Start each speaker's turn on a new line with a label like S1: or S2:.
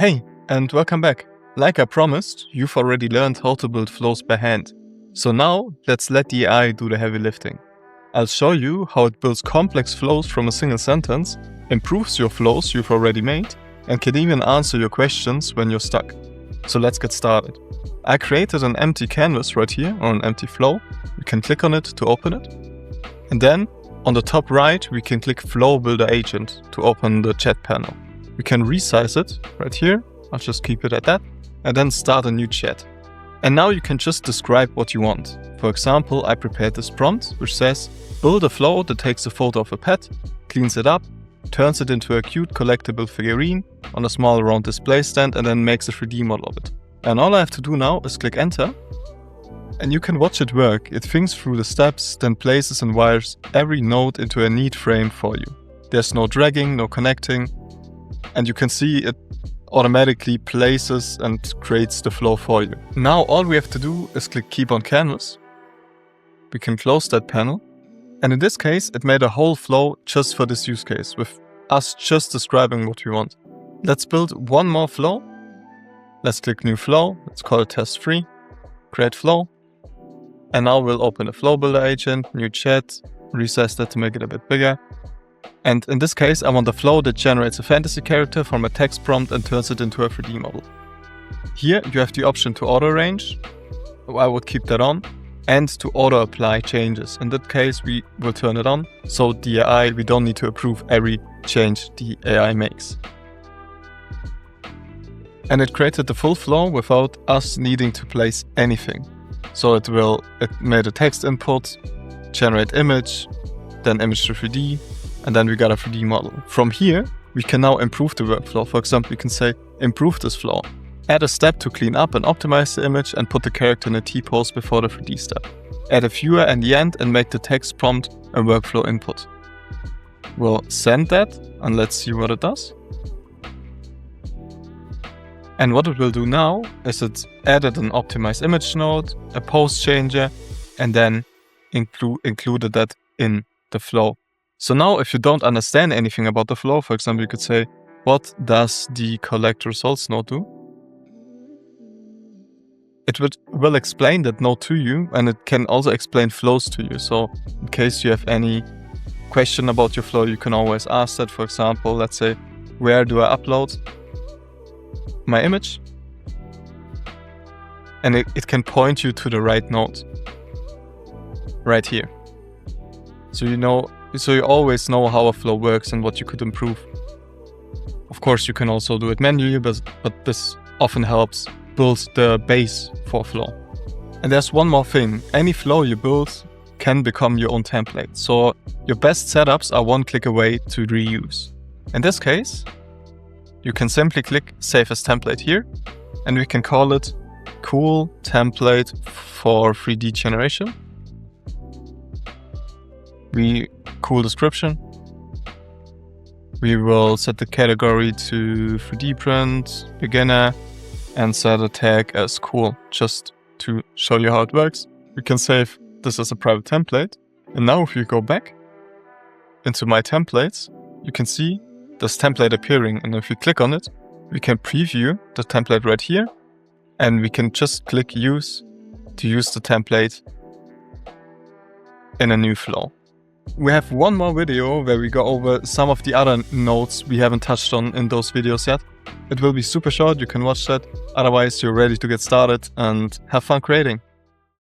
S1: Hey, and welcome back. Like I promised, you've already learned how to build flows by hand. So now, let's let the AI do the heavy lifting. I'll show you how it builds complex flows from a single sentence, improves your flows you've already made, and can even answer your questions when you're stuck. So let's get started. I created an empty canvas right here, or an empty flow. You can click on it to open it. And then, on the top right, we can click Flow Builder Agent to open the chat panel. We can resize it right here. I'll just keep it at that. And then start a new chat. And now you can just describe what you want. For example, I prepared this prompt, which says, build a flow that takes a photo of a pet, cleans it up, turns it into a cute collectible figurine on a small round display stand, and then makes a 3D model of it. And all I have to do now is click enter. And you can watch it work. It thinks through the steps, then places and wires every node into a neat frame for you. There's no dragging, no connecting. And you can see it automatically places and creates the flow for you. Now all we have to do is click Keep on Canvas. We can close that panel. And in this case, it made a whole flow just for this use case, with us just describing what we want. Let's build one more flow. Let's click New Flow. Let's call it Test 3. Create Flow. And now we'll open the Flow Builder Agent, new chat, resize that to make it a bit bigger. And in this case, I want a flow that generates a fantasy character from a text prompt and turns it into a 3D model. Here you have the option to auto-arrange. I would keep that on. And to auto-apply changes. In that case, we will turn it on. So the AI, we don't need to approve every change the AI makes. And it created the full flow without us needing to place anything. So it made a text input, generate image, then image to 3D, and then we got a 3D model. From here, we can now improve the workflow. For example, we can say, improve this flow. Add a step to clean up and optimize the image and put the character in a T-pose before the 3D step. Add a viewer in the end and make the text prompt a workflow input. We'll send that and let's see what it does. And what it will do now is it added an optimized image node, a pose changer, and then included that in the flow. So now if you don't understand anything about the flow, for example, you could say, what does the collect results node do? It will explain that node to you, and it can also explain flows to you. So in case you have any question about your flow, you can always ask that. For example, let's say, where do I upload my image? And it can point you to the right node right here. So you always know how a flow works and what you could improve. Of course, you can also do it manually, but this often helps build the base for flow. And there's one more thing. Any flow you build can become your own template. So your best setups are one click away to reuse. In this case, you can simply click Save as Template here, and we can call it Cool Template for 3D Generation. Cool description. We will set the category to 3D print, beginner, and set a tag as cool, just to show you how it works. We can save this as a private template. And now if you go back into my templates, you can see this template appearing. And if you click on it, we can preview the template right here. And we can just click Use to use the template in a new flow. We have one more video where we go over some of the other nodes we haven't touched on in those videos yet. It will be super short, you can watch that. Otherwise, you're ready to get started and have fun creating.